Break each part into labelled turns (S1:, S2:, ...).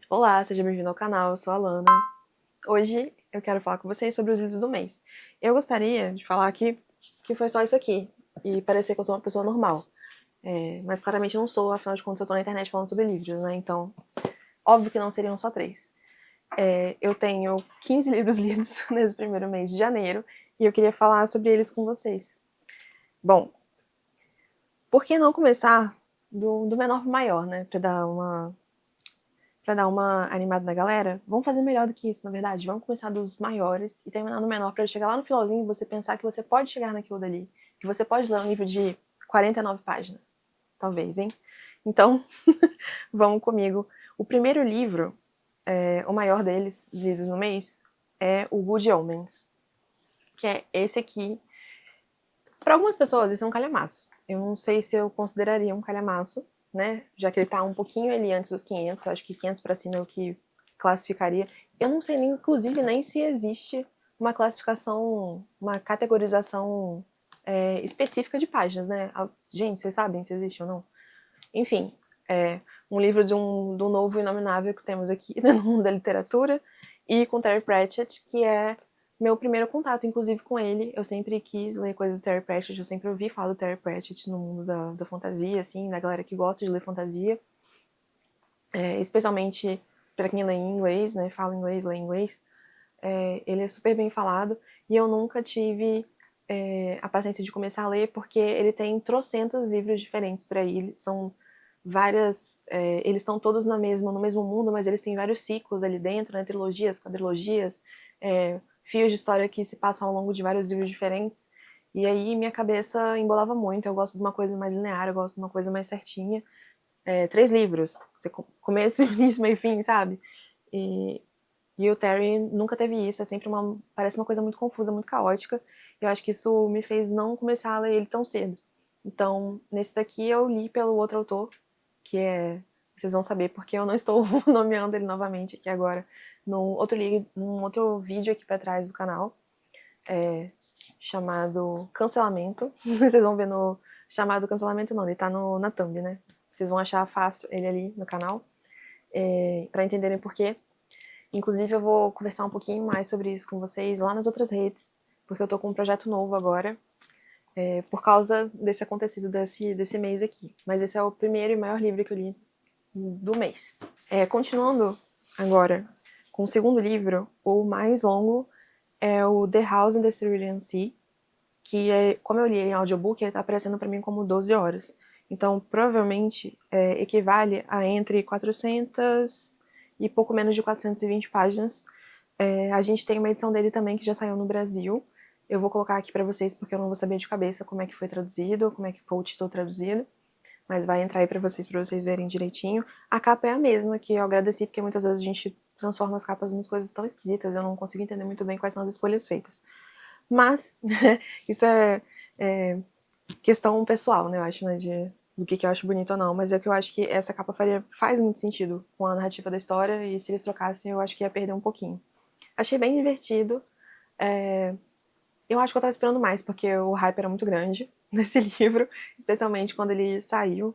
S1: Olá, seja bem-vindo ao canal, eu sou a Lana. Hoje eu quero falar com vocês sobre os livros do mês. Eu gostaria de falar aqui que foi só isso aqui, e parecer que eu sou uma pessoa normal. Mas claramente eu não sou, afinal de contas eu tô na internet falando sobre livros, né? Então, óbvio que não seriam só 3. Eu tenho 15 livros lidos nesse primeiro mês de janeiro, e eu queria falar sobre eles com vocês. Bom, por que não começar do menor pro maior, né? Pra dar uma animada na galera, vamos fazer melhor do que isso, na verdade. Vamos começar dos maiores e terminar no menor, pra chegar lá no finalzinho e você pensar que você pode chegar naquilo dali. Que você pode ler um livro de 49 páginas. Talvez, hein? Então, vamos comigo. O primeiro livro, o maior deles, lidos no mês, é o Good Omens. Que é esse aqui. Para algumas pessoas, isso é um calhamaço. Eu não sei se eu consideraria um calhamaço, né? Já que ele tá um pouquinho ali antes dos 500, eu acho que 500 para cima é o que classificaria. Eu não sei nem, inclusive, nem se existe uma classificação, uma categorização específica de páginas, né? Gente, vocês sabem se existe ou não? Enfim, é um livro de um novo inominável que temos aqui né, no mundo da literatura, e com Terry Pratchett, que é meu primeiro contato, inclusive, com ele. Eu sempre quis ler coisas do Terry Pratchett, eu sempre ouvi falar do Terry Pratchett no mundo da fantasia, assim, da galera que gosta de ler fantasia, especialmente para quem lê em inglês, né, fala inglês, lê inglês. Ele é super bem falado, e eu nunca tive a paciência de começar a ler, porque ele tem trocentos livros diferentes por aí, são várias, eles estão todos no mesmo mundo, mas eles têm vários ciclos ali dentro, né, trilogias, quadrilogias, fios de história que se passam ao longo de vários livros diferentes, e aí minha cabeça embolava muito. Eu gosto de uma coisa mais linear, eu gosto de uma coisa mais certinha. 3 livros, você começo, início, meio, fim, sabe? E, e o Terry nunca teve isso, é sempre parece uma coisa muito confusa, muito caótica. Eu acho que isso me fez não começar a ler ele tão cedo. Então, nesse daqui eu li pelo outro autor, que é, vocês vão saber porque eu não estou nomeando ele novamente aqui agora, num outro vídeo aqui pra trás do canal, chamado Cancelamento. Vocês vão ver no chamado Cancelamento, não, ele tá na thumb, né? Vocês vão achar fácil ele ali no canal, pra entenderem por quê. Inclusive, eu vou conversar um pouquinho mais sobre isso com vocês lá nas outras redes, porque eu tô com um projeto novo agora, por causa desse acontecido desse mês aqui. Mas esse é o primeiro e maior livro que eu li do mês. Continuando agora com o segundo livro, o mais longo é o The House in the Cerulean Sea, que como eu li em audiobook, ele tá aparecendo para mim como 12 horas. Então, provavelmente, equivale a entre 400 e pouco menos de 420 páginas. A gente tem uma edição dele também que já saiu no Brasil. Eu vou colocar aqui para vocês porque eu não vou saber de cabeça como é que foi traduzido, como é que foi o título traduzido, mas vai entrar aí para vocês verem direitinho. A capa é a mesma, que eu agradeci, porque muitas vezes a gente transforma as capas em coisas tão esquisitas, eu não consigo entender muito bem quais são as escolhas feitas. Mas, isso é questão pessoal, né, eu acho, né, do que eu acho bonito ou não, mas é que eu acho que essa capa faz muito sentido com a narrativa da história, e se eles trocassem, eu acho que ia perder um pouquinho. Achei bem divertido. Eu acho que eu tava esperando mais, porque o hype era muito grande nesse livro, especialmente quando ele saiu.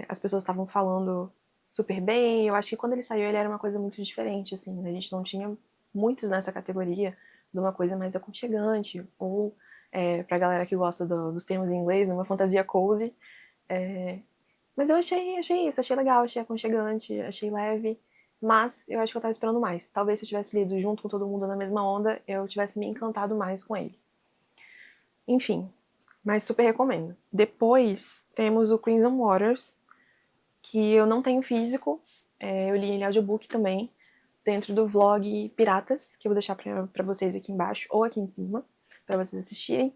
S1: As pessoas estavam falando super bem. Eu acho que quando ele saiu, ele era uma coisa muito diferente, assim. A gente não tinha muitos nessa categoria de uma coisa mais aconchegante, ou pra galera que gosta dos termos em inglês, numa fantasia cozy. Mas eu achei isso, achei legal, achei aconchegante, achei leve, mas eu acho que eu tava esperando mais. Talvez se eu tivesse lido junto com todo mundo na mesma onda, eu tivesse me encantado mais com ele. Enfim, mas super recomendo. Depois temos o Crimson Waters, que eu não tenho físico, eu li em audiobook também, dentro do vlog Piratas, que eu vou deixar pra vocês aqui embaixo, ou aqui em cima, pra vocês assistirem.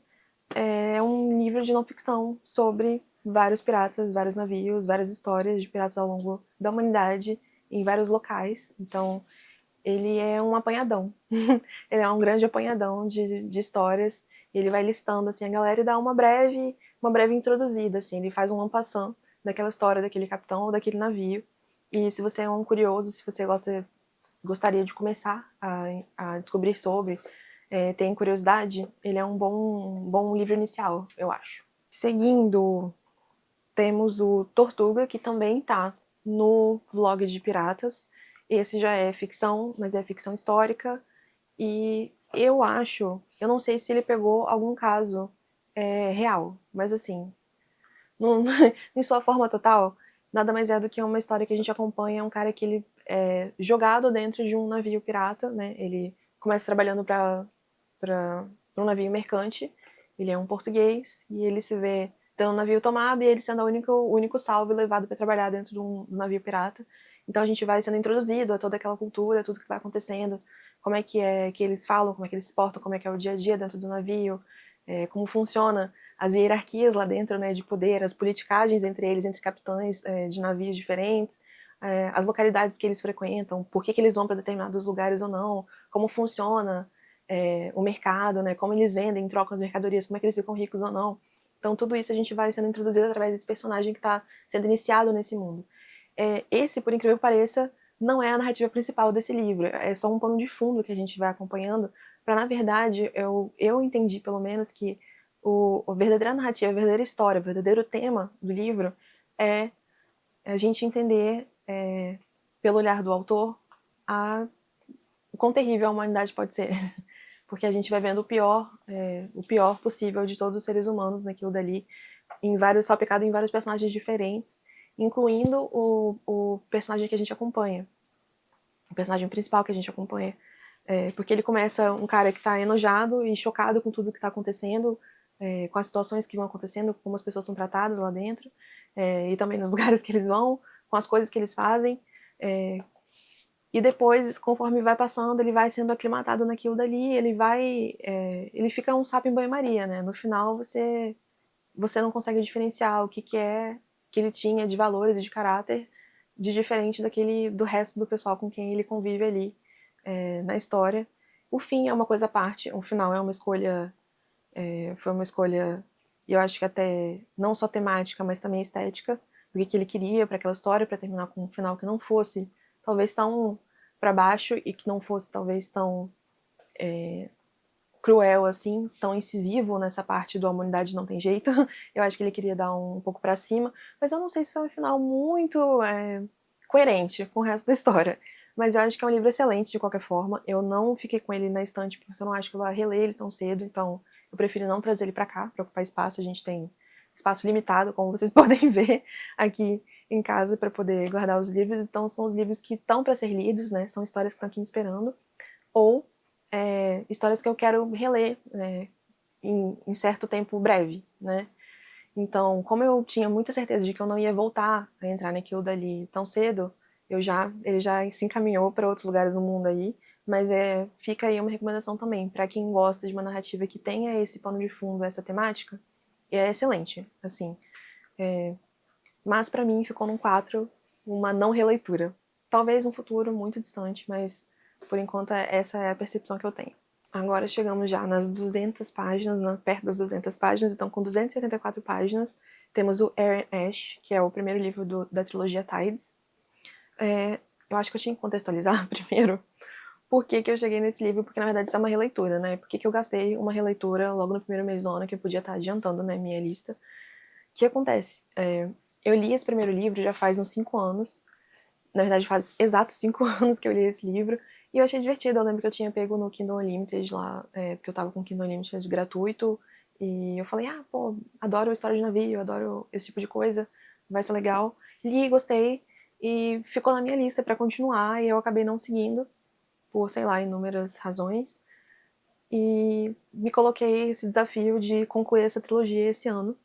S1: É um livro de não ficção sobre vários piratas, vários navios, várias histórias de piratas ao longo da humanidade, em vários locais. Então, ele é um apanhadão. Ele é um grande apanhadão de histórias. Ele vai listando assim a galera e dá uma breve introduzida, assim. Ele faz um en passant daquela história daquele capitão ou daquele navio. E se você é um curioso, se você gostaria de começar a descobrir sobre, tem curiosidade, ele é um bom livro inicial, eu acho. Seguindo, temos o Tortuga, que também tá no vlog de piratas. Esse já é ficção, mas é ficção histórica. E eu acho, eu não sei se ele pegou algum caso real, mas assim, no, em sua forma total, nada mais é do que uma história que a gente acompanha um cara que ele é jogado dentro de um navio pirata, né? Ele começa trabalhando para um navio mercante, ele é um português e ele se vê tendo um navio tomado e ele sendo o único salvo e levado para trabalhar dentro de um navio pirata. Então a gente vai sendo introduzido a toda aquela cultura, tudo que vai acontecendo, como é que eles falam, como é que eles se portam, como é que é o dia a dia dentro do navio, como funciona as hierarquias lá dentro, né, de poder, as politicagens entre eles, entre capitães de navios diferentes, as localidades que eles frequentam, por que eles vão para determinados lugares ou não, como funciona o mercado, né, como eles vendem, trocam as mercadorias, como é que eles ficam ricos ou não. Então tudo isso a gente vai sendo introduzido através desse personagem que está sendo iniciado nesse mundo. Esse, por incrível que pareça, não é a narrativa principal desse livro, é só um pano de fundo que a gente vai acompanhando, para, na verdade, eu entendi, pelo menos, que a verdadeira narrativa, a verdadeira história, o verdadeiro tema do livro é a gente entender, pelo olhar do autor, o quão terrível a humanidade pode ser. Porque a gente vai vendo o pior possível de todos os seres humanos naquilo dali, salpicado em vários personagens diferentes, incluindo o personagem que a gente acompanha, o personagem principal que a gente acompanha. Porque ele começa um cara que está enojado e chocado com tudo que está acontecendo, com as situações que vão acontecendo, como as pessoas são tratadas lá dentro, e também nos lugares que eles vão, com as coisas que eles fazem. E depois, conforme vai passando, ele vai sendo aclimatado naquilo dali, ele fica um sapo em banho-maria, né? No final, você não consegue diferenciar o que é que ele tinha de valores e de caráter de diferente do resto do pessoal com quem ele convive ali na história. O fim é uma coisa à parte, o final é uma escolha, foi uma escolha, e eu acho que até não só temática, mas também estética, do que ele queria para aquela história, para terminar com um final que não fosse talvez tão para baixo e que não fosse talvez tão cruel assim, tão incisivo nessa parte do a humanidade não tem jeito. Eu acho que ele queria dar um pouco para cima, mas eu não sei se foi um final muito coerente com o resto da história. Mas eu acho que é um livro excelente de qualquer forma. Eu não fiquei com ele na estante porque eu não acho que eu vou reler ele tão cedo, então eu prefiro não trazer ele para cá, para ocupar espaço. A gente tem espaço limitado, como vocês podem ver aqui em casa, para poder guardar os livros. Então são os livros que estão para ser lidos, né? São histórias que estão aqui me esperando. Ou histórias que eu quero reler em certo tempo breve, né? Então, como eu tinha muita certeza de que eu não ia voltar a entrar naquilo dali tão cedo, ele já se encaminhou para outros lugares no mundo aí, mas fica aí uma recomendação também para quem gosta de uma narrativa que tenha esse pano de fundo, essa temática, é excelente, assim. Mas para mim ficou num 4, uma não releitura. Talvez um futuro muito distante, mas por enquanto essa é a percepção que eu tenho. Agora chegamos já nas 200 páginas, perto das 200 páginas, então com 284 páginas, temos o Aaron Ash, que é o primeiro livro da trilogia Tides. Eu acho que eu tinha que contextualizar primeiro por que eu cheguei nesse livro, porque na verdade isso é uma releitura, né? Por que eu gastei uma releitura logo no primeiro mês do ano, que eu podia estar adiantando, né, minha lista. O que acontece? Eu li esse primeiro livro já faz uns 5 anos, na verdade faz exatos 5 anos que eu li esse livro, e eu achei divertido. Eu lembro que eu tinha pego no Kindle Unlimited lá, porque eu tava com o Kindle Unlimited gratuito, e eu falei, pô, adoro história de navio, adoro esse tipo de coisa, vai ser legal. Li, gostei, e ficou na minha lista pra continuar, e eu acabei não seguindo, por, sei lá, inúmeras razões, e me coloquei esse desafio de concluir essa trilogia esse ano,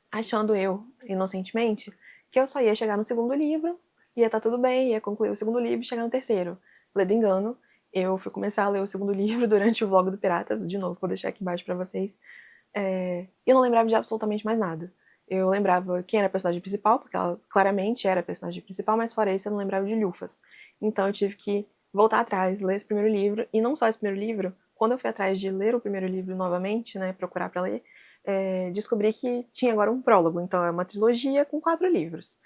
S1: achando eu, inocentemente, que eu só ia chegar no segundo livro, ia estar tudo bem, ia concluir o segundo livro e chegar no terceiro. Ledo engano, eu fui começar a ler o segundo livro durante o vlog do Piratas, de novo, vou deixar aqui embaixo pra vocês, e eu não lembrava de absolutamente mais nada. Eu lembrava quem era a personagem principal, porque ela claramente era a personagem principal, mas fora isso eu não lembrava de lufas. Então eu tive que voltar atrás, ler esse primeiro livro, e não só esse primeiro livro, quando eu fui atrás de ler o primeiro livro novamente, né, procurar pra ler, descobri que tinha agora um prólogo, então é uma trilogia com 4 livros.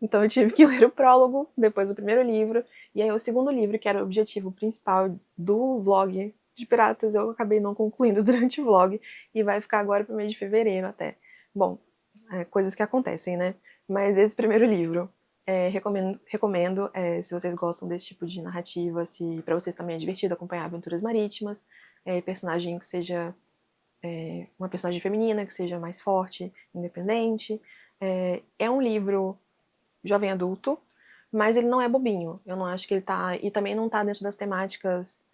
S1: Então eu tive que ler o prólogo, depois o primeiro livro, e aí o segundo livro, que era o objetivo principal do vlog de Piratas, eu acabei não concluindo durante o vlog, e vai ficar agora pro mês de fevereiro até. Bom, coisas que acontecem, né? Mas esse primeiro livro Recomendo se vocês gostam desse tipo de narrativa, se para vocês também é divertido acompanhar aventuras marítimas, personagem que seja uma personagem feminina, que seja mais forte, independente. É um livro jovem adulto, mas ele não é bobinho. Eu não acho que ele tá... E também não tá dentro das temáticas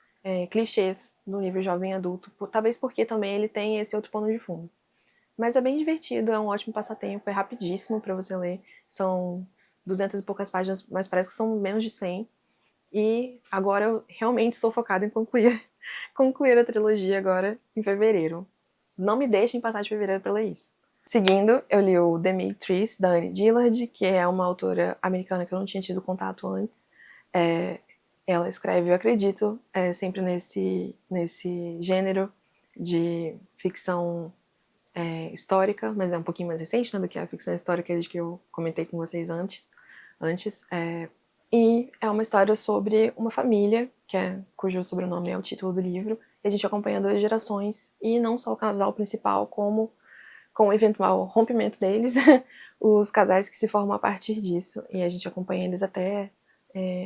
S1: clichês do livro jovem adulto, talvez porque também ele tem esse outro pano de fundo. Mas é bem divertido, é um ótimo passatempo, é rapidíssimo para você ler. São 200 e poucas páginas, mas parece que são menos de 100. E agora eu realmente estou focada em concluir a trilogia agora em fevereiro. Não me deixem passar de fevereiro para ler isso. Seguindo, eu li o The Matrix, da Annie Dillard, que é uma autora americana que eu não tinha tido contato antes. Ela escreve, eu acredito, sempre nesse gênero de ficção histórica, mas é um pouquinho mais recente, né, do que a ficção histórica que eu comentei com vocês antes. E é uma história sobre uma família, cujo sobrenome é o título do livro, e a gente acompanha 2 gerações, e não só o casal principal, como com o eventual rompimento deles, os casais que se formam a partir disso, e a gente acompanha eles até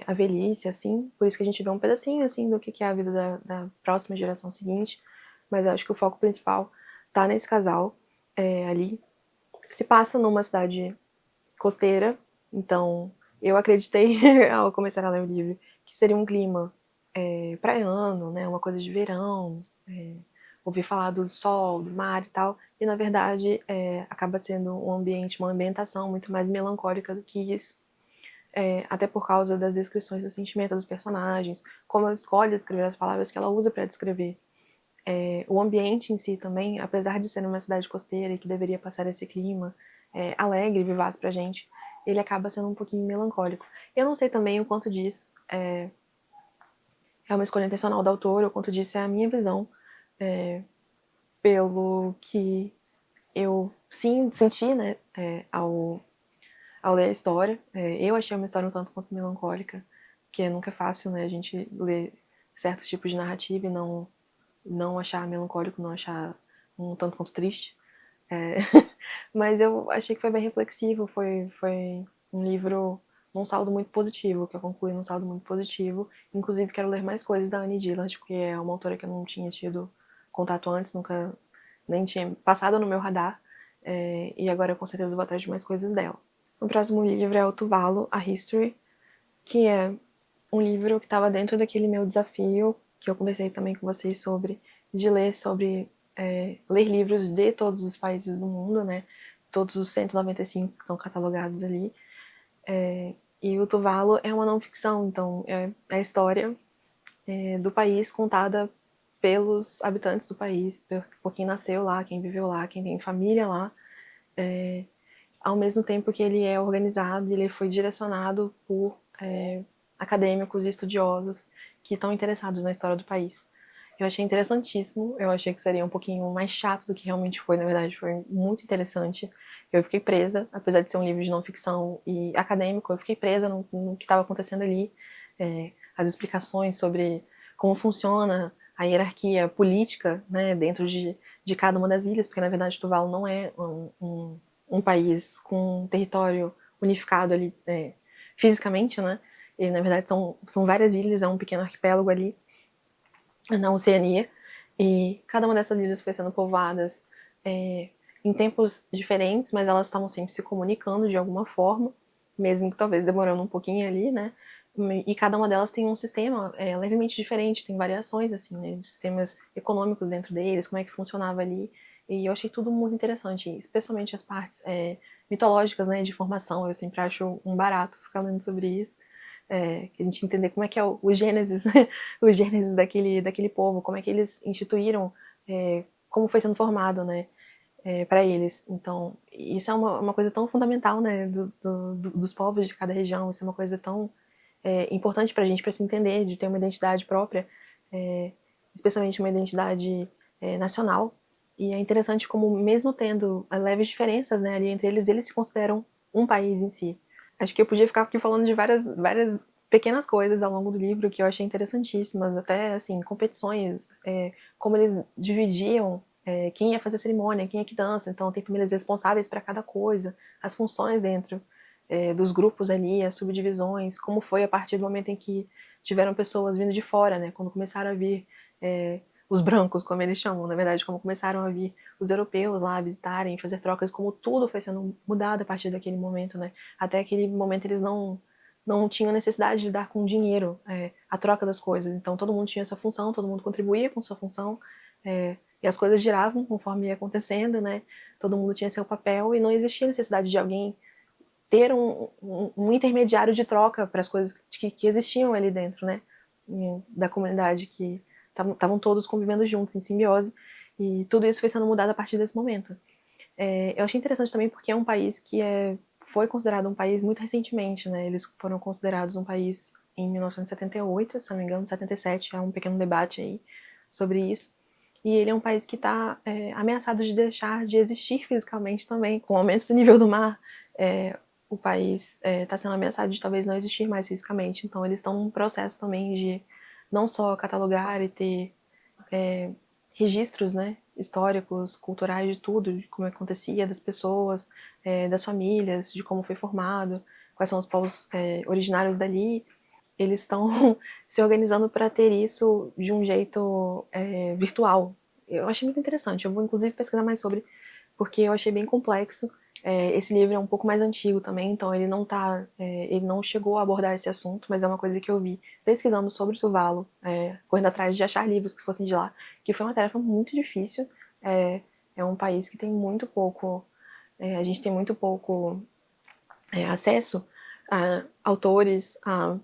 S1: a velhice, assim, por isso que a gente vê um pedacinho, assim, do que é a vida da próxima geração seguinte, mas eu acho que o foco principal tá nesse casal ali. Se passa numa cidade costeira, então eu acreditei, ao começar a ler o livro, que seria um clima praiano, né, uma coisa de verão, ouvir falar do sol, do mar e tal, e na verdade acaba sendo um ambiente, uma ambientação muito mais melancólica do que isso, até por causa das descrições dos sentimentos dos personagens, como ela escolhe descrever as palavras que ela usa para descrever o ambiente em si também, apesar de ser uma cidade costeira e que deveria passar esse clima alegre, vivaz pra gente, ele acaba sendo um pouquinho melancólico. Eu não sei também o quanto disso é uma escolha intencional do autor, ou quanto disso é a minha visão, pelo que eu senti, né, ao ler a história. Eu achei uma história um tanto quanto melancólica, que nunca é fácil, né, a gente ler certos tipos de narrativa e não achar melancólico, não achar um tanto quanto triste. Mas eu achei que foi bem reflexivo, foi um livro num saldo muito positivo, que eu concluí num saldo muito positivo. Inclusive quero ler mais coisas da Annie Dillard, porque é uma autora que eu não tinha tido contato antes, nunca nem tinha passado no meu radar, e agora eu com certeza vou atrás de mais coisas dela. O próximo livro é o Tuvalu, A History, que é um livro que estava dentro daquele meu desafio, que eu conversei também com vocês sobre, de ler ler livros de todos os países do mundo, né? Todos os 195 que estão catalogados ali. E o Tuvalu é uma não ficção, então é a história do país contada pelos habitantes do país, por quem nasceu lá, quem viveu lá, quem tem família lá, ao mesmo tempo que ele é organizado, ele foi direcionado por acadêmicos e estudiosos que estão interessados na história do país. Eu achei interessantíssimo, eu achei que seria um pouquinho mais chato do que realmente foi, na verdade foi muito interessante. Eu fiquei presa, apesar de ser um livro de não ficção e acadêmico, eu fiquei presa no que estava acontecendo ali, as explicações sobre como funciona a hierarquia política, né, dentro de cada uma das ilhas, porque na verdade Tuvalu não é um país com um território unificado ali fisicamente, né, e na verdade são várias ilhas, é um pequeno arquipélago ali na Oceania, e cada uma dessas ilhas foi sendo povoadas em tempos diferentes, mas elas estavam sempre se comunicando de alguma forma, mesmo que talvez demorando um pouquinho ali, né? E cada uma delas tem um sistema levemente diferente, tem variações, assim, né? De sistemas econômicos dentro deles, como é que funcionava ali. E eu achei tudo muito interessante, especialmente as partes mitológicas, né? De formação. Eu sempre acho um barato ficar lendo sobre isso. Que a gente entender como é que é o gênesis, né? O gênesis daquele povo, como é que eles instituíram, como foi sendo formado, né? Para eles. Então, isso é uma coisa tão fundamental, né? Dos povos de cada região. Isso é uma coisa tão importante para a gente, para se entender, de ter uma identidade própria, especialmente uma identidade nacional. E é interessante como, mesmo tendo leves diferenças, né, ali entre eles se consideram um país em si. Acho que eu podia ficar aqui falando de várias pequenas coisas ao longo do livro que eu achei interessantíssimas, até assim, competições, como eles dividiam quem ia fazer a cerimônia, quem é que dança, então tem famílias responsáveis para cada coisa, as funções dentro dos grupos ali, as subdivisões, como foi a partir do momento em que tiveram pessoas vindo de fora, né, quando começaram a vir os brancos, como eles chamam, na verdade, como começaram a vir os europeus lá visitarem, fazer trocas, como tudo foi sendo mudado a partir daquele momento, né, até aquele momento eles não tinham necessidade de lidar com dinheiro, a troca das coisas, então todo mundo tinha sua função, todo mundo contribuía com sua função, e as coisas giravam conforme ia acontecendo, né, todo mundo tinha seu papel e não existia necessidade de alguém ter um intermediário de troca para as coisas que existiam ali dentro, né, da comunidade, que estavam todos convivendo juntos, em simbiose, e tudo isso foi sendo mudado a partir desse momento. Eu achei interessante também porque é um país que foi considerado um país muito recentemente, né, eles foram considerados um país em 1978, se não me engano, 77, há um pequeno debate aí sobre isso, e ele é um país que está ameaçado de deixar de existir fisicamente também, com o aumento do nível do mar, o país está sendo ameaçado de talvez não existir mais fisicamente, então eles estão num processo também de não só catalogar e ter registros, né, históricos, culturais de tudo, de como acontecia, das pessoas, das famílias, de como foi formado, quais são os povos originários dali. Eles estão se organizando para ter isso de um jeito virtual. Eu achei muito interessante, eu vou inclusive pesquisar mais sobre, porque eu achei bem complexo. Esse livro é um pouco mais antigo também, então ele não chegou a abordar esse assunto, mas é uma coisa que eu vi pesquisando sobre Tuvalu, correndo atrás de achar livros que fossem de lá, que foi uma tarefa muito difícil. É um país que tem muito pouco, a gente tem muito pouco acesso a autores, a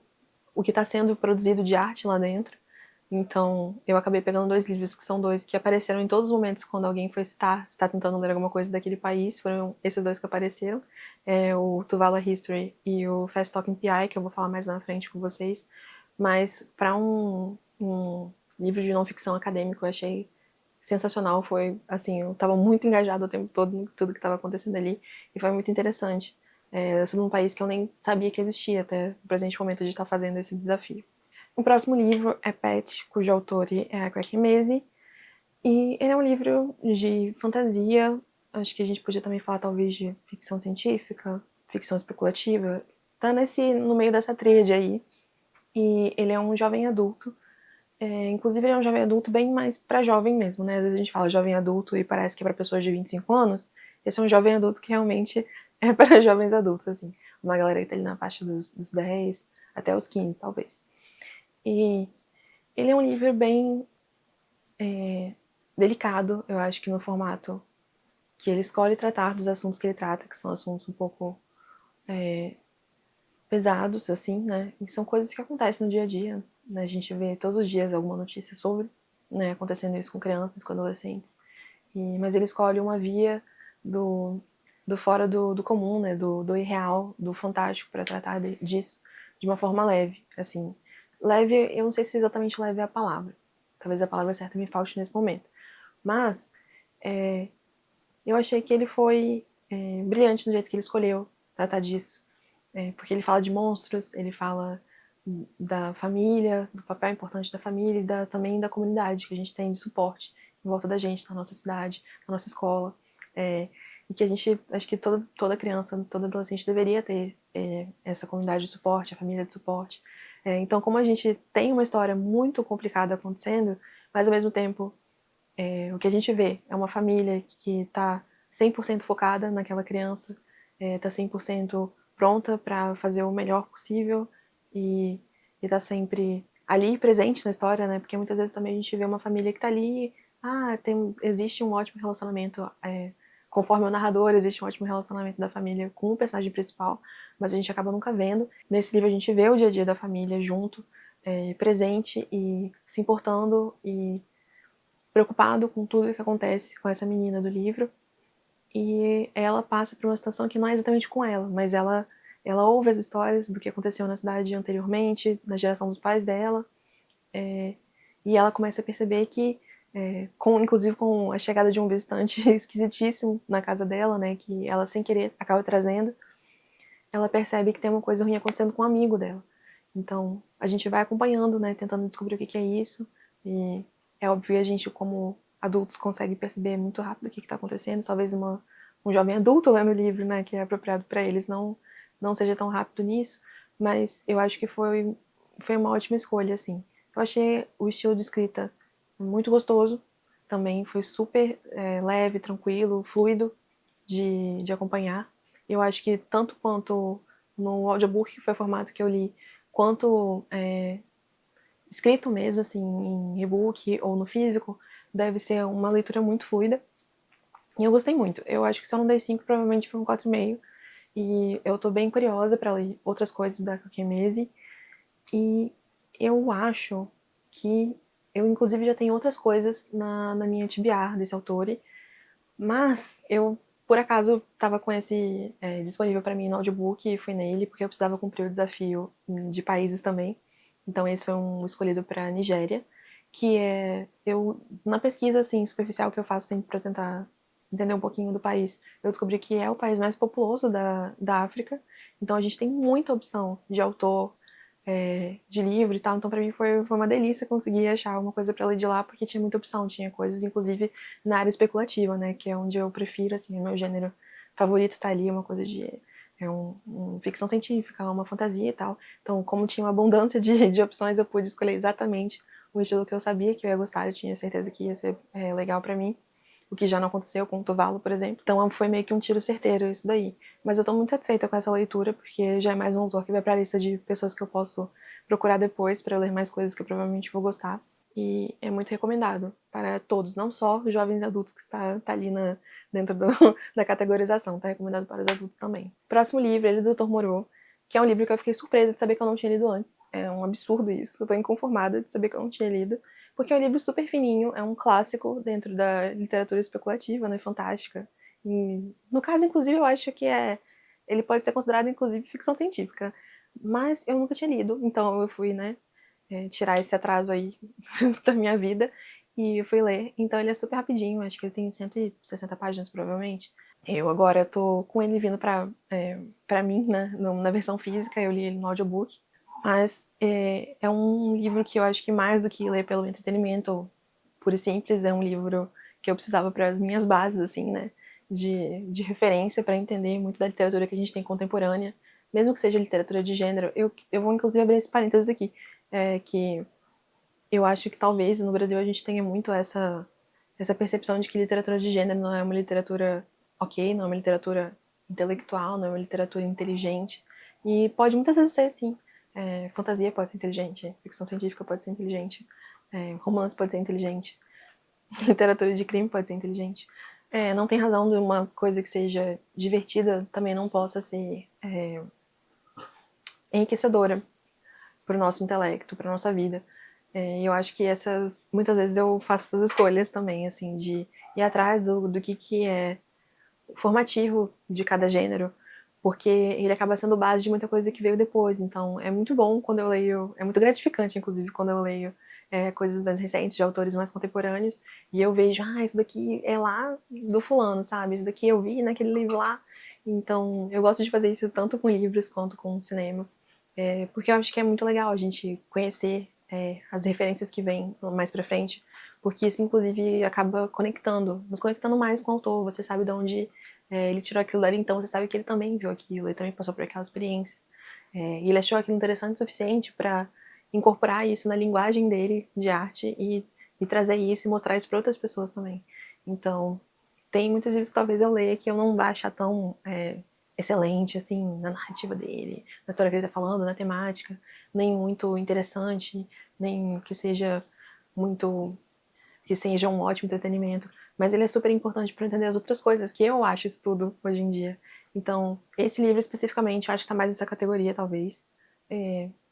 S1: o que está sendo produzido de arte lá dentro. Então, eu acabei pegando 2 livros que são 2 que apareceram em todos os momentos quando alguém foi citar, se está tentando ler alguma coisa daquele país, foram esses 2 que apareceram, o Tuvalu History e o Fast Talking PI, que eu vou falar mais na frente com vocês, mas para um livro de não-ficção acadêmico eu achei sensacional, foi assim, eu estava muito engajado o tempo todo em tudo que estava acontecendo ali, e foi muito interessante, sobre um país que eu nem sabia que existia até o presente momento de estar fazendo esse desafio. O próximo livro é Pet, cujo autor é a Craig Mazey, e ele é um livro de fantasia, acho que a gente podia também falar talvez de ficção científica, ficção especulativa, tá no meio dessa tríade aí, e ele é um jovem adulto, inclusive ele é um jovem adulto bem mais pra jovem mesmo, né, às vezes a gente fala jovem adulto e parece que é pra pessoas de 25 anos, esse é um jovem adulto que realmente é para jovens adultos, assim, uma galera que tá ali na faixa dos 10 até os 15, talvez. E ele é um livro bem delicado, eu acho que no formato que ele escolhe tratar dos assuntos que ele trata, que são assuntos um pouco pesados, assim, né? E são coisas que acontecem no dia a dia, né? A gente vê todos os dias alguma notícia sobre, né, acontecendo isso com crianças, com adolescentes. Mas ele escolhe uma via do fora do comum, né? Do irreal, do fantástico, para tratar disso de uma forma leve, assim. Leve, eu não sei se exatamente leve é a palavra. Talvez a palavra certa me falte nesse momento. Mas eu achei que ele foi brilhante no jeito que ele escolheu tratar disso. Porque ele fala de monstros, ele fala da família, do papel importante da família e também da comunidade que a gente tem de suporte em volta da gente, na nossa cidade, na nossa escola. E que a gente, acho que toda criança, todo adolescente deveria ter essa comunidade de suporte, a família de suporte. Então, como a gente tem uma história muito complicada acontecendo, mas ao mesmo tempo o que a gente vê é uma família que está 100% focada naquela criança, está 100% pronta para fazer o melhor possível e está sempre ali presente na história, né? Porque muitas vezes também a gente vê uma família que está ali, existe um ótimo relacionamento, conforme o narrador, existe um ótimo relacionamento da família com o personagem principal, mas a gente acaba nunca vendo. Nesse livro a gente vê o dia a dia da família junto, presente e se importando e preocupado com tudo que acontece com essa menina do livro, e ela passa por uma situação que não é exatamente com ela, mas ela ouve as histórias do que aconteceu na cidade anteriormente, na geração dos pais dela, e ela começa a perceber que, inclusive com a chegada de um visitante esquisitíssimo na casa dela, né, que ela sem querer acaba trazendo, ela percebe que tem uma coisa ruim acontecendo com um amigo dela. Então, a gente vai acompanhando, né, tentando descobrir o que é isso, e é óbvio que a gente, como adultos, consegue perceber muito rápido o que está acontecendo. Talvez um jovem adulto lendo o livro, né, que é apropriado para eles, não seja tão rápido nisso, mas eu acho que foi uma ótima escolha, assim. Eu achei o estilo de escrita muito gostoso, também foi super leve, tranquilo, fluido de acompanhar. Eu acho que tanto quanto no audiobook, que foi o formato que eu li, quanto escrito mesmo, assim, em e-book ou no físico, deve ser uma leitura muito fluida. E eu gostei muito. Eu acho que se eu não dei 5, provavelmente foi um 4,5. E eu tô bem curiosa para ler outras coisas da Kakemeze. E eu acho que eu, inclusive, já tenho outras coisas na minha TBR desse autor. Mas eu, por acaso, estava com esse disponível para mim no audiobook e fui nele, porque eu precisava cumprir o desafio de países também. Então esse foi um escolhido para Nigéria, que na pesquisa assim superficial que eu faço sempre para tentar entender um pouquinho do país, eu descobri que é o país mais populoso da África. Então a gente tem muita opção de autor, de livro e tal. Então para mim foi uma delícia conseguir achar uma coisa para ler de lá, porque tinha muita opção, tinha coisas inclusive na área especulativa, né, que é onde eu prefiro, assim, o meu gênero favorito tá ali, uma coisa de ficção científica, uma fantasia e tal. Então, como tinha uma abundância de opções, eu pude escolher exatamente o estilo que eu sabia que eu ia gostar, eu tinha certeza que ia ser legal para mim, o que já não aconteceu com o Tuvalu, por exemplo. Então foi meio que um tiro certeiro isso daí. Mas eu tô muito satisfeita com essa leitura, porque já é mais um autor que vai pra lista de pessoas que eu posso procurar depois para ler mais coisas que eu provavelmente vou gostar. E é muito recomendado para todos, não só os jovens adultos que tá ali dentro da categorização, tá recomendado para os adultos também. Próximo livro, ele é do Dr. Moreau, que é um livro que eu fiquei surpresa de saber que eu não tinha lido antes. É um absurdo isso, eu tô inconformada de saber que eu não tinha lido, porque é um livro super fininho, é um clássico dentro da literatura especulativa, né, fantástica. E, no caso, inclusive, eu acho que ele pode ser considerado, inclusive, ficção científica. Mas eu nunca tinha lido, então eu fui, né, tirar esse atraso aí da minha vida e eu fui ler. Então ele é super rapidinho, acho que ele tem 160 páginas, provavelmente. Eu agora tô com ele vindo pra mim, né, na versão física, eu li ele no audiobook. Mas é um livro que eu acho que mais do que ler pelo entretenimento puro e simples, é um livro que eu precisava para as minhas bases, assim, né, de referência para entender muito da literatura que a gente tem contemporânea, mesmo que seja literatura de gênero. Eu vou, inclusive, abrir esse parênteses aqui, que eu acho que talvez no Brasil a gente tenha muito essa percepção de que literatura de gênero não é uma literatura ok, não é uma literatura intelectual, não é uma literatura inteligente. E pode muitas vezes ser assim. Fantasia pode ser inteligente, ficção científica pode ser inteligente, romance pode ser inteligente, literatura de crime pode ser inteligente. Não tem razão de uma coisa que seja divertida também não possa ser enriquecedora para o nosso intelecto, para nossa vida. E eu acho que muitas vezes eu faço essas escolhas também, assim, de ir atrás do que é formativo de cada gênero, porque ele acaba sendo base de muita coisa que veio depois. Então é muito bom quando eu leio, é muito gratificante, inclusive, quando eu leio coisas mais recentes, de autores mais contemporâneos, e eu vejo, isso daqui é lá do fulano, sabe? Isso daqui eu vi naquele livro lá. Então eu gosto de fazer isso tanto com livros quanto com cinema. Porque eu acho que é muito legal a gente conhecer as referências que vêm mais pra frente, porque isso, inclusive, acaba nos conectando mais com o autor. Você sabe de onde ele tirou aquilo dali, então você sabe que ele também viu aquilo, ele também passou por aquela experiência. E ele achou aquilo interessante o suficiente para incorporar isso na linguagem dele de arte e trazer isso e mostrar isso para outras pessoas também. Então, tem muitos livros que talvez eu leia que eu não vá achar tão excelente, assim, na narrativa dele, na história que ele tá falando, na temática, nem muito interessante, nem que seja um ótimo entretenimento, mas ele é super importante para entender as outras coisas que eu acho isso tudo hoje em dia. Então, esse livro especificamente, eu acho que tá mais nessa categoria, talvez.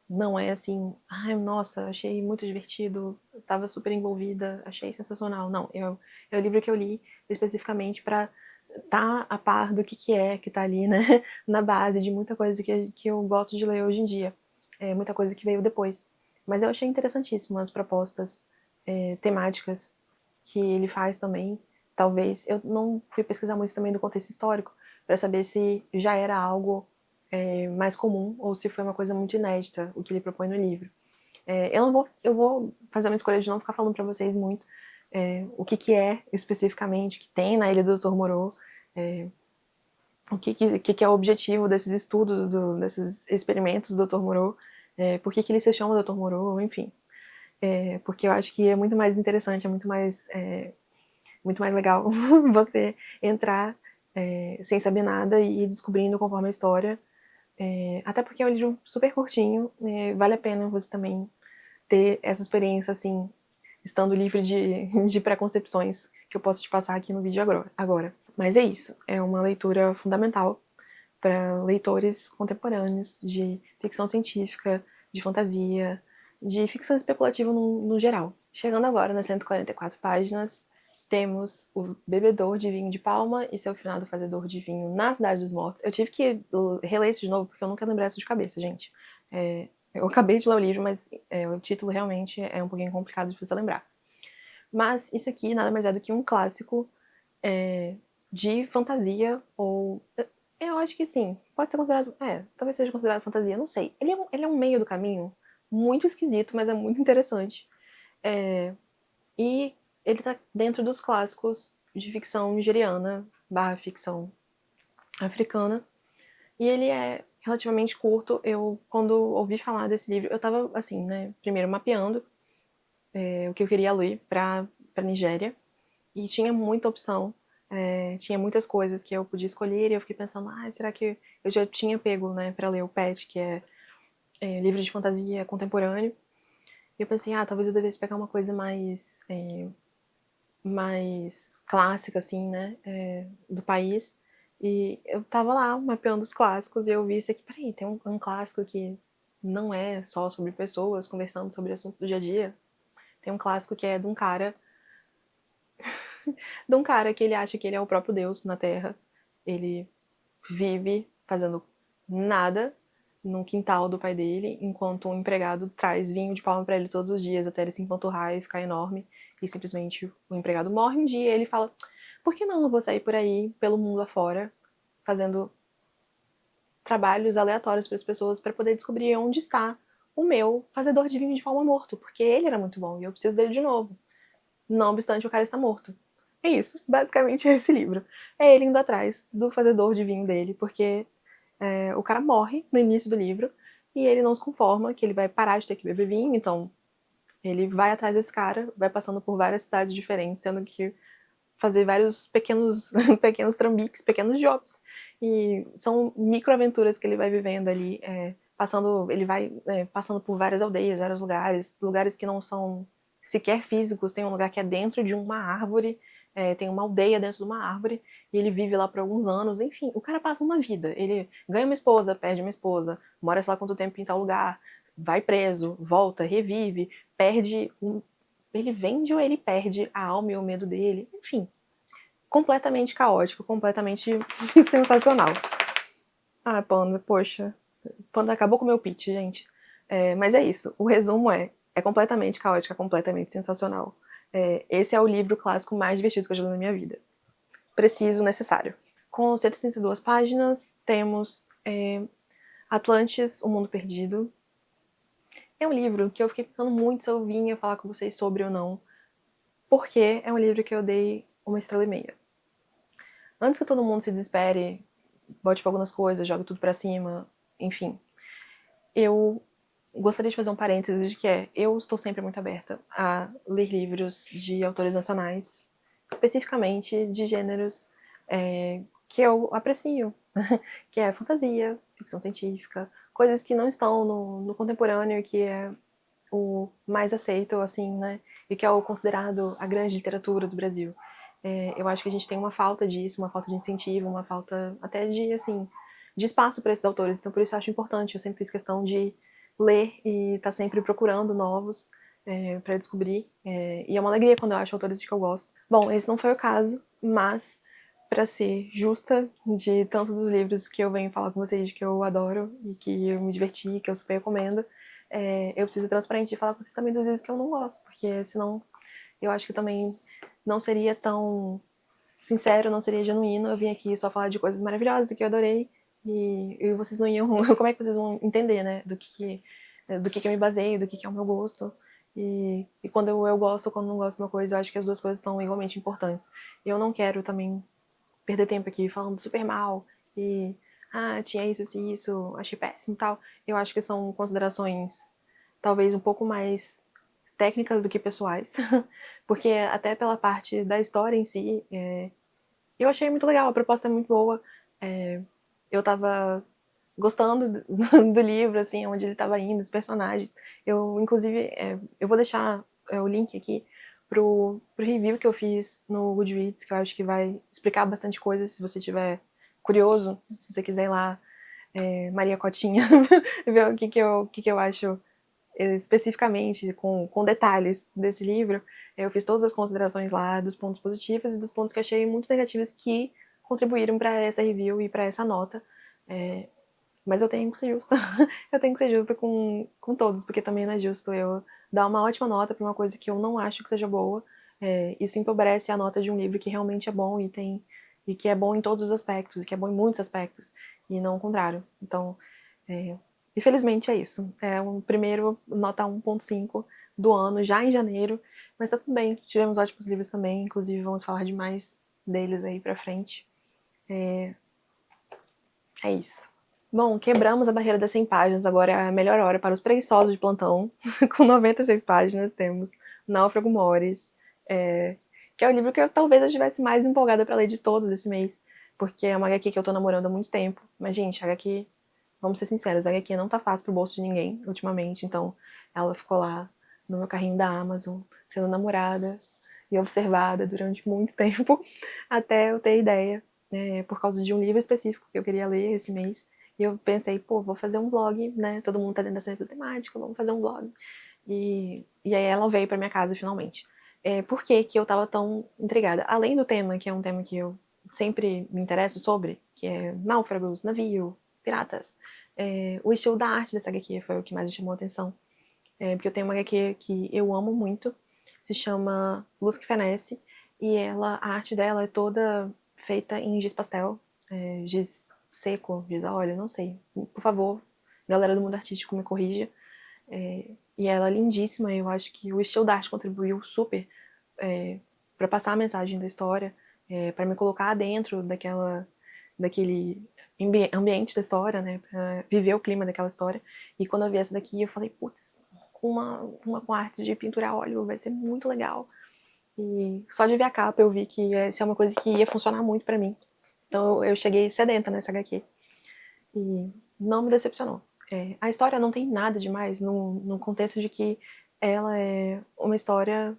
S1: Não é assim, nossa, achei muito divertido, estava super envolvida, achei sensacional. Não, é o livro que eu li especificamente para tá a par do que tá ali, né, na base de muita coisa que eu gosto de ler hoje em dia. Muita coisa que veio depois. Mas eu achei interessantíssimo as propostas temáticas que ele faz também. Talvez, eu não fui pesquisar muito também do contexto histórico, para saber se já era algo mais comum ou se foi uma coisa muito inédita o que ele propõe no livro. Eu vou fazer uma escolha de não ficar falando para vocês muito o que é especificamente que tem na Ilha do Dr. Moreau, o que é o objetivo desses estudos, desses experimentos do Dr. Moreau, por que ele se chama Dr. Moreau, enfim. Porque eu acho que é muito mais interessante, é muito mais legal você entrar sem saber nada e ir descobrindo conforme a história. Até porque é um livro super curtinho, vale a pena você também ter essa experiência, assim, estando livre de preconcepções que eu posso te passar aqui no vídeo agora. Mas é isso, é uma leitura fundamental para leitores contemporâneos de ficção científica, de fantasia, de ficção especulativa no geral. Chegando agora nas 144 páginas, temos o Bebedor de Vinho de Palma e seu finado fazedor de vinho na Cidade dos Mortos. Eu tive que reler isso de novo porque eu nunca lembrei isso de cabeça, gente. Eu acabei de ler o livro, mas o título realmente é um pouquinho complicado de você lembrar. Mas isso aqui nada mais é do que um clássico de fantasia, ou... Eu acho que sim, pode ser considerado... talvez seja considerado fantasia, não sei. Ele é um meio do caminho muito esquisito, mas é muito interessante. E ele tá dentro dos clássicos de ficção nigeriana / ficção africana. E ele é relativamente curto. Eu, quando ouvi falar desse livro, eu tava, assim, né, primeiro mapeando o que eu queria ler pra Nigéria. E tinha muita opção. Tinha muitas coisas que eu podia escolher. E eu fiquei pensando, será que... Eu já tinha pego, né, pra ler o PET, que é livro de fantasia contemporâneo. E eu pensei, talvez eu devesse pegar uma coisa mais clássica, assim, né, do país. E eu tava lá, mapeando os clássicos, e eu vi isso aqui, peraí, tem um clássico que não é só sobre pessoas conversando sobre assuntos do dia a dia. Tem um clássico que é de um cara que ele acha que ele é o próprio Deus na Terra. Ele vive fazendo nada no quintal do pai dele, enquanto um empregado traz vinho de palma para ele todos os dias até ele se empanturrar e ficar enorme, e simplesmente o empregado morre um dia e ele fala, por que não eu vou sair por aí, pelo mundo afora, fazendo trabalhos aleatórios para as pessoas para poder descobrir onde está o meu fazedor de vinho de palma morto, porque ele era muito bom e eu preciso dele de novo. Não obstante, o cara está morto. É isso, basicamente é esse livro. É ele indo atrás do fazedor de vinho dele, porque o cara morre no início do livro e ele não se conforma que ele vai parar de ter que beber vinho, então ele vai atrás desse cara, vai passando por várias cidades diferentes, tendo que fazer vários pequenos trambiques, pequenos jobs. E são microaventuras que ele vai vivendo ali, ele vai passando por várias aldeias, vários lugares que não são sequer físicos. Tem um lugar que é dentro de uma árvore, tem uma aldeia dentro de uma árvore, e ele vive lá por alguns anos. Enfim, o cara passa uma vida. Ele ganha uma esposa, perde uma esposa, mora sei lá quanto tempo em tal lugar, vai preso, volta, revive, perde ele vende ou ele perde a alma e o medo dele. Enfim, completamente caótico, completamente sensacional. Panda, poxa. Panda acabou com o meu pitch, gente. Mas é isso. O resumo é completamente caótico, é completamente sensacional. Esse é o livro clássico mais divertido que eu já li na minha vida. Preciso, necessário. Com 132 páginas, temos Atlantis, O Mundo Perdido. É um livro que eu fiquei pensando muito se eu vinha falar com vocês sobre ou não, porque é um livro que eu dei 1,5 estrelas. Antes que todo mundo se desespere, bote fogo nas coisas, jogue tudo pra cima, enfim, eu gostaria de fazer um parênteses de que eu estou sempre muito aberta a ler livros de autores nacionais, especificamente de gêneros que eu aprecio, que é fantasia, ficção científica, coisas que não estão no contemporâneo, que é o mais aceito, assim, né, e que é o considerado a grande literatura do Brasil. Eu acho que a gente tem uma falta disso, uma falta de incentivo, uma falta até de, assim, de espaço para esses autores, então por isso eu acho importante, eu sempre fiz questão de ler e estar sempre procurando novos para descobrir, e é uma alegria quando eu acho autores de que eu gosto. Bom, esse não foi o caso, mas para ser justa de tanto dos livros que eu venho falar com vocês de que eu adoro e que eu me diverti, que eu super recomendo, eu preciso ser transparente e falar com vocês também dos livros que eu não gosto, porque senão eu acho que também não seria tão sincero, não seria genuíno eu vim aqui só falar de coisas maravilhosas que eu adorei e vocês não iam... Como é que vocês vão entender, né, do que eu me baseio, do que é o meu gosto. E quando eu gosto, quando não gosto de uma coisa, eu acho que as duas coisas são igualmente importantes. Eu não quero também perder tempo aqui falando super mal e tinha isso, achei péssimo e tal. Eu acho que são considerações talvez um pouco mais técnicas do que pessoais, porque até pela parte da história em si, eu achei muito legal, a proposta é muito boa, eu tava gostando do livro, assim, onde ele tava indo, os personagens. Eu, inclusive, eu vou deixar o link aqui pro review que eu fiz no Goodreads, que eu acho que vai explicar bastante coisa, se você tiver curioso, se você quiser ir lá, Maria Cotinha, ver o que eu acho especificamente, com detalhes desse livro. Eu fiz todas as considerações lá dos pontos positivos e dos pontos que eu achei muito negativos que contribuíram para essa review e para essa nota. Mas eu tenho que ser justa. Eu tenho que ser justa com todos, porque também não é justo eu dar uma ótima nota para uma coisa que eu não acho que seja boa. Isso empobrece a nota de um livro que realmente é bom e que é bom em todos os aspectos, e que é bom em muitos aspectos, e não o contrário. Então, infelizmente é isso. É um primeiro nota 1.5 do ano, já em janeiro, mas tá tudo bem. Tivemos ótimos livros também, inclusive vamos falar de mais deles aí pra frente. É isso. Bom, quebramos a barreira das 100 páginas, agora é a melhor hora para os preguiçosos de plantão. Com 96 páginas temos Náufrago Mores, que é o livro que talvez eu estivesse mais empolgada para ler de todos esse mês, porque é uma HQ que eu tô namorando há muito tempo. Mas, gente, a HQ, vamos ser sinceros, a HQ não tá fácil pro bolso de ninguém ultimamente, então ela ficou lá no meu carrinho da Amazon, sendo namorada e observada durante muito tempo, até eu ter ideia, por causa de um livro específico que eu queria ler esse mês. E eu pensei, pô, vou fazer um vlog, né? Todo mundo tá dentro dessa temática, vamos fazer um vlog. E aí ela veio pra minha casa finalmente. Por que que eu tava tão intrigada? Além do tema, que é um tema que eu sempre me interesso sobre, que é náufragos, navio, piratas, o estilo da arte dessa HQ foi o que mais me chamou a atenção. Porque eu tenho uma HQ que eu amo muito, se chama Luz que Fenece, e a arte dela é toda feita em giz pastel, giz seco, giz a óleo, não sei. Por favor, galera do mundo artístico, me corrija. E ela é lindíssima, eu acho que o estilo da arte contribuiu super para passar a mensagem da história, para me colocar dentro daquele ambiente da história, né, para viver o clima daquela história. E quando eu vi essa daqui, eu falei, putz, uma com arte de pintura a óleo vai ser muito legal. E só de ver a capa eu vi que essa é uma coisa que ia funcionar muito para mim. Então eu cheguei sedenta nessa HQ. E não me decepcionou. A história não tem nada demais no contexto de que ela é uma história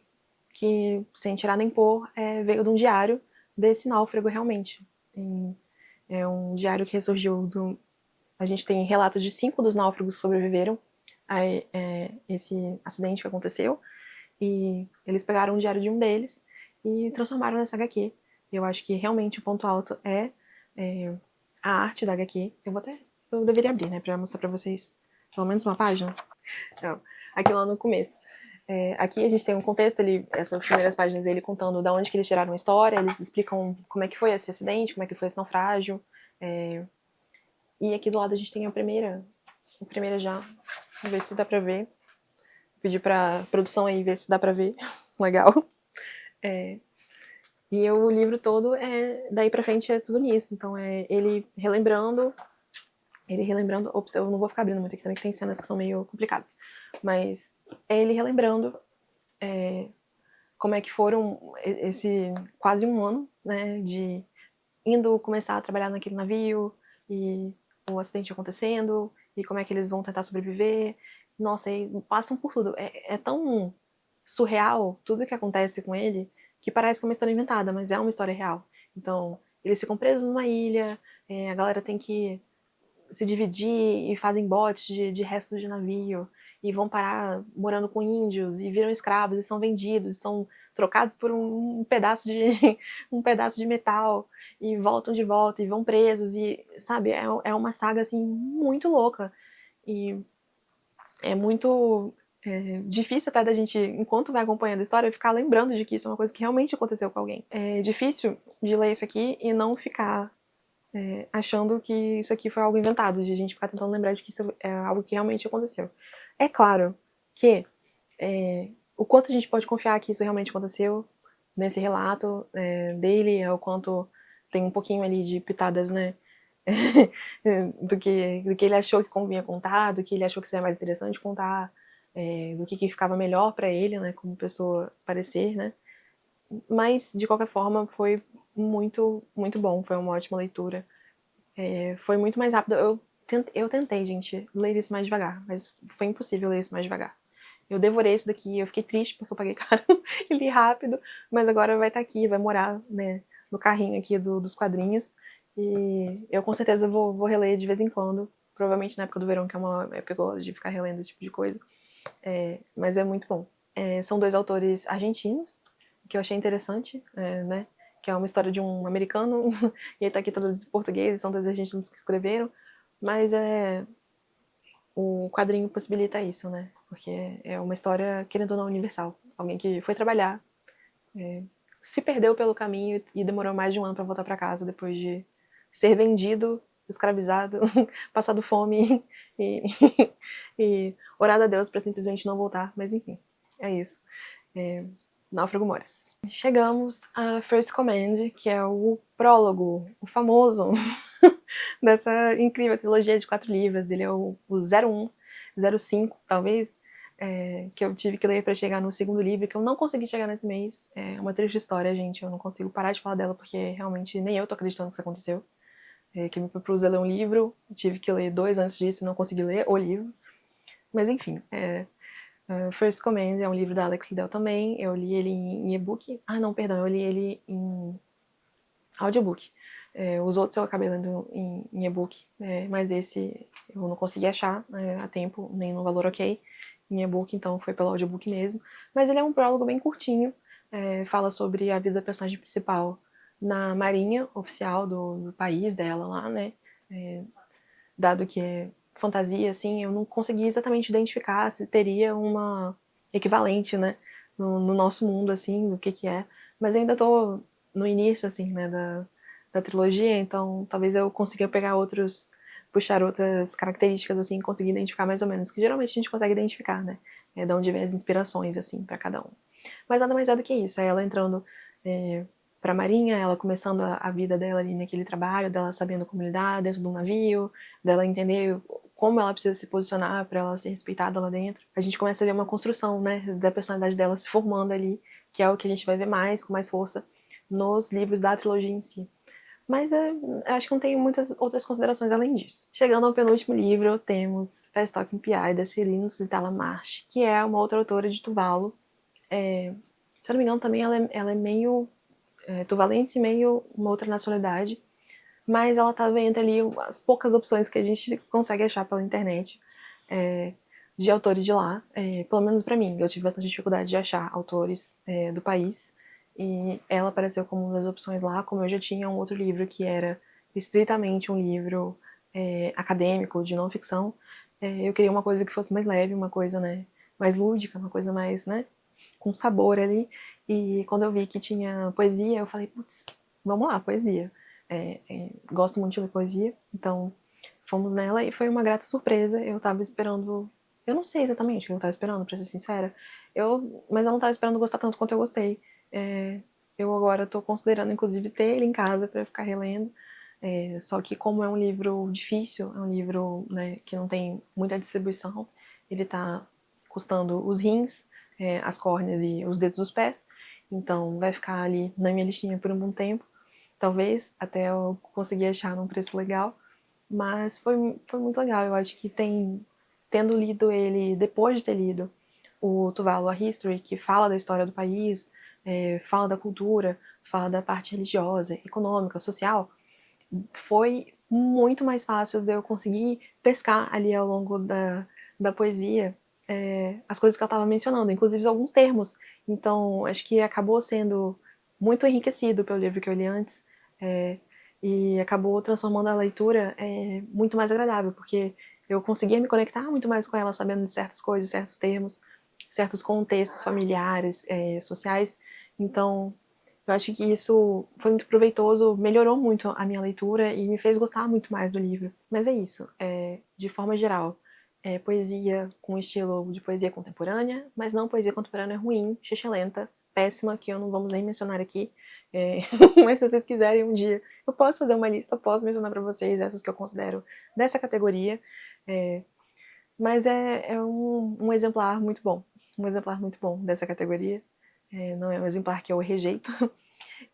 S1: que, sem tirar nem pôr, veio de um diário desse náufrago realmente. É um diário que ressurgiu do... A gente tem relatos de 5 dos náufragos que sobreviveram a esse acidente que aconteceu, e eles pegaram o diário de um deles e transformaram nessa HQ. Eu acho que realmente o ponto alto é a arte da HQ. Eu deveria abrir, né, pra mostrar pra vocês pelo menos uma página. Não, aqui lá no começo. Aqui a gente tem um contexto, essas primeiras páginas ele contando de onde que eles tiraram a história, eles explicam como é que foi esse acidente, como é que foi esse naufrágio. E aqui do lado a gente tem a primeira já. Vou ver se dá pra ver. Pedir pra produção aí ver se dá pra ver. Legal. E o livro todo, daí pra frente, é tudo nisso. Então é ele relembrando. Ops, eu não vou ficar abrindo muito aqui também, que tem cenas que são meio complicadas. Mas é ele relembrando como é que foram esse quase um ano, né, de indo começar a trabalhar naquele navio, e o acidente acontecendo, e como é que eles vão tentar sobreviver. Nossa, e passam por tudo. É tão surreal tudo que acontece com ele, que parece que é uma história inventada, mas é uma história real. Então, eles ficam presos numa ilha, a galera tem que se dividir e fazem botes de restos de navio, e vão parar morando com índios, e viram escravos, e são vendidos, e são trocados por um pedaço de um pedaço de metal, e voltam de volta, e vão presos, e sabe, é uma saga assim muito louca, e é muito difícil até da gente, enquanto vai acompanhando a história, ficar lembrando de que isso é uma coisa que realmente aconteceu com alguém. É difícil de ler isso aqui e não ficar achando que isso aqui foi algo inventado, de a gente ficar tentando lembrar de que isso é algo que realmente aconteceu. É claro que o quanto a gente pode confiar que isso realmente aconteceu nesse relato dele, é o quanto tem um pouquinho ali de pitadas, né, do que ele achou que convinha contar, do que ele achou que seria mais interessante contar, do que ficava melhor para ele, né, como pessoa parecer, né. Mas, de qualquer forma, foi muito, muito bom, foi uma ótima leitura. Foi muito mais rápido. Eu tentei, gente, ler isso mais devagar, mas foi impossível ler isso mais devagar. Eu devorei isso daqui, eu fiquei triste porque eu paguei caro e li rápido, mas agora vai estar aqui, vai morar, né, no carrinho aqui dos quadrinhos. E eu com certeza vou reler de vez em quando, provavelmente na época do verão, que é uma época que eu gosto de ficar relendo esse tipo de coisa. Mas é muito bom. São dois autores argentinos, que eu achei interessante, né? Que é uma história de um americano, e ele tá aqui traduzido em português, são dois argentinos que escreveram, mas o quadrinho possibilita isso, né? Porque é uma história, querendo ou não, universal. Alguém que foi trabalhar, se perdeu pelo caminho e demorou mais de um ano para voltar para casa depois de ser vendido, escravizado, passado fome e, e orado a Deus para simplesmente não voltar. Mas enfim, é isso. Náufrago Moras. Chegamos a First Command, que é o prólogo, o famoso, dessa incrível trilogia de 4 livros. Ele é o 01, 05, talvez, que eu tive que ler para chegar no segundo livro, que eu não consegui chegar nesse mês. É uma triste história, gente. Eu não consigo parar de falar dela, porque realmente nem eu tô acreditando que isso aconteceu. Que me propus a ler um livro, tive que ler 2 antes disso e não consegui ler o livro. Mas enfim, First Command é um livro da Alex Liddell também. Eu li ele em e-book. Ah, não, perdão, eu li ele em audiobook. Os outros eu acabei lendo em e-book, mas esse eu não consegui achar a tempo, nem no valor ok, em e-book, então foi pelo audiobook mesmo. Mas ele é um prólogo bem curtinho, fala sobre a vida da personagem principal na marinha oficial do país dela lá, né? Dado que é fantasia, assim, eu não consegui exatamente identificar se teria uma equivalente, né, no nosso mundo, assim, do que é. Mas eu ainda tô no início, assim, né, da trilogia, então talvez eu consiga pegar puxar outras características, assim, e conseguir identificar mais ou menos, que geralmente a gente consegue identificar, né, de onde vem as inspirações, assim, para cada um. Mas nada mais é do que isso, é ela entrando pra marinha, ela começando a vida dela ali naquele trabalho, dela sabendo como lidar dentro de um navio, dela entender como ela precisa se posicionar para ela ser respeitada lá dentro. A gente começa a ver uma construção, né, da personalidade dela se formando ali, que é o que a gente vai ver mais, com mais força, nos livros da trilogia em si. Mas acho que não tenho muitas outras considerações além disso. Chegando ao penúltimo livro, temos Fast Talking P.I. da Cyrino Sritala Marsh, que é uma outra autora de Tuvalu. Se eu não me engano, também ela é meio tuvalense, meio uma outra nacionalidade, mas ela estava entre ali as poucas opções que a gente consegue achar pela internet de autores de lá, pelo menos para mim. Eu tive bastante dificuldade de achar autores do país, e ela apareceu como uma das opções lá, como eu já tinha um outro livro que era estritamente um livro acadêmico, de não ficção. Eu queria uma coisa que fosse mais leve, uma coisa, né, mais lúdica, uma coisa mais, né, com sabor ali. E quando eu vi que tinha poesia, eu falei, putz, vamos lá, poesia. Gosto muito de ler poesia, então fomos nela e foi uma grata surpresa. Eu tava esperando, eu não sei exatamente o que eu tava esperando, pra ser sincera, mas eu não tava esperando gostar tanto quanto eu gostei. Eu agora tô considerando, inclusive, ter ele em casa pra ficar relendo. Só que como é um livro difícil, é um livro, né, que não tem muita distribuição, ele tá custando os rins, as córneas e os dedos dos pés, então vai ficar ali na minha listinha por um bom tempo, talvez até eu conseguir achar num preço legal, mas foi muito legal. Eu acho que tendo lido ele depois de ter lido o Tuvalu A History, que fala da história do país, fala da cultura, fala da parte religiosa, econômica, social, foi muito mais fácil de eu conseguir pescar ali ao longo da poesia as coisas que ela estava mencionando, inclusive alguns termos. Então, acho que acabou sendo muito enriquecido pelo livro que eu li antes e acabou transformando a leitura muito mais agradável, porque eu conseguia me conectar muito mais com ela, sabendo de certas coisas, certos termos, certos contextos familiares, sociais. Então, eu acho que isso foi muito proveitoso, melhorou muito a minha leitura e me fez gostar muito mais do livro. Mas é isso, de forma geral, poesia com estilo de poesia contemporânea, mas não poesia contemporânea ruim, lenta, péssima, que eu não vamos nem mencionar aqui. Mas se vocês quiserem um dia, eu posso fazer uma lista, eu posso mencionar pra vocês essas que eu considero dessa categoria. Mas é um exemplar muito bom. Um exemplar muito bom dessa categoria. Não é um exemplar que eu rejeito.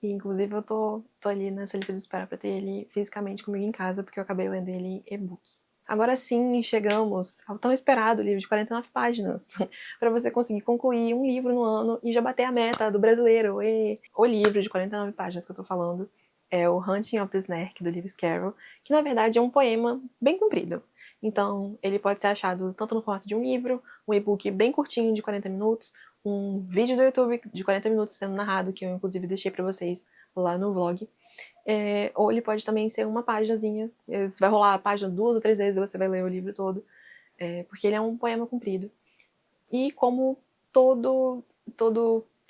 S1: E, inclusive, eu tô ali nessa lista de espera pra ter ele fisicamente comigo em casa, porque eu acabei lendo ele em e-book. Agora sim, chegamos ao tão esperado livro de 49 páginas, para você conseguir concluir um livro no ano e já bater a meta do brasileiro. E o livro de 49 páginas que eu tô falando é o Hunting of the Snark, do Lewis Carroll, que na verdade é um poema bem comprido. Então, ele pode ser achado tanto no formato de um livro, um e-book bem curtinho de 40 minutos, um vídeo do YouTube de 40 minutos sendo narrado, que eu inclusive deixei pra vocês lá no vlog. Ou ele pode também ser uma paginazinha, você vai rolar a página 2 ou 3 vezes e você vai ler o livro todo, porque ele é um poema comprido. E como toda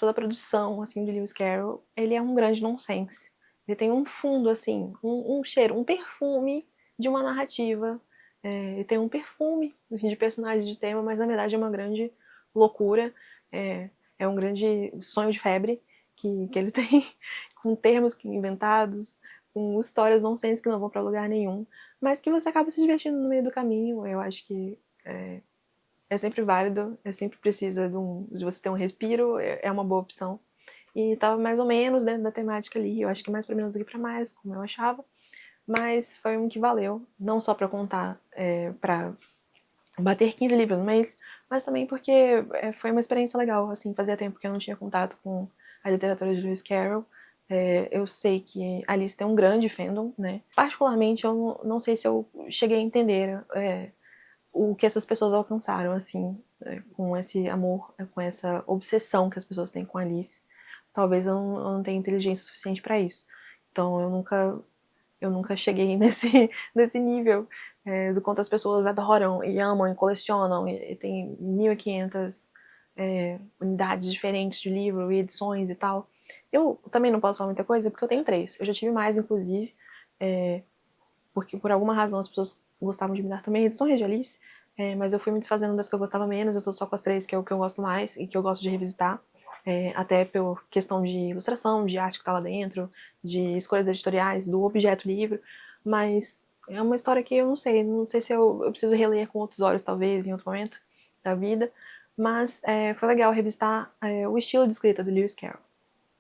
S1: a produção assim, de Lewis Carroll, ele é um grande nonsense. Ele tem um fundo, assim, um cheiro, um perfume de uma narrativa. Ele tem um perfume assim, de personagens de tema, mas na verdade é uma grande loucura. É um grande sonho de febre que ele tem, com termos inventados, com histórias nonsense que não vão pra lugar nenhum, mas que você acaba se divertindo no meio do caminho. Eu acho que é sempre válido, sempre precisa de você ter um respiro, é uma boa opção. E tava mais ou menos dentro da temática ali, eu acho que mais pra menos do que pra mais, como eu achava, mas foi um que valeu, não só pra contar, pra bater 15 livros no mês, mas também porque foi uma experiência legal, assim, fazia tempo que eu não tinha contato com a literatura de Lewis Carroll. Eu sei que a Alice tem um grande fandom, né? Particularmente, eu não sei se eu cheguei a entender o que essas pessoas alcançaram, assim, com esse amor, com essa obsessão que as pessoas têm com a Alice. Talvez eu não tenha inteligência suficiente pra isso. Então eu nunca cheguei nesse nível do quanto as pessoas adoram e amam e colecionam, e tem 1.500 unidades diferentes de livro e edições e tal. Eu também não posso falar muita coisa porque eu tenho 3. Eu já tive mais, inclusive, porque por alguma razão as pessoas gostavam de me dar também edições de Alice, mas eu fui me desfazendo das que eu gostava menos. Eu tô só com as 3 que é o que eu gosto mais e que eu gosto de revisitar, até por questão de ilustração, de arte que tá lá dentro, de escolhas editoriais, do objeto livro, mas é uma história que eu não sei se eu preciso reler com outros olhos, talvez, em outro momento da vida, mas foi legal revisitar o estilo de escrita do Lewis Carroll,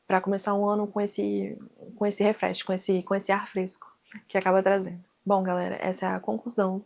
S1: para começar um ano com esse refresh, com esse ar fresco que acaba trazendo. Bom, galera, essa é a conclusão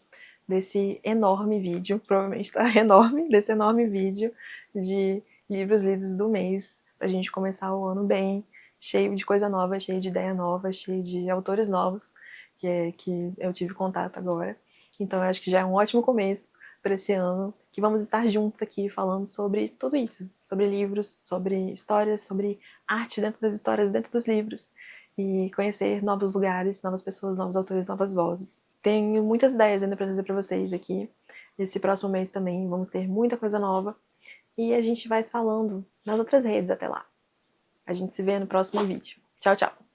S1: desse enorme vídeo, provavelmente tá enorme, desse enorme vídeo de livros lidos do mês, pra gente começar o ano bem, cheio de coisa nova, cheio de ideia nova, cheio de autores novos, que eu tive contato agora. Então eu acho que já é um ótimo começo para esse ano, que vamos estar juntos aqui falando sobre tudo isso, sobre livros, sobre histórias, sobre arte dentro das histórias, dentro dos livros, e conhecer novos lugares, novas pessoas, novos autores, novas vozes. Tenho muitas ideias ainda para trazer para vocês aqui. Esse próximo mês também vamos ter muita coisa nova, e a gente vai se falando nas outras redes até lá. A gente se vê no próximo vídeo. Tchau, tchau!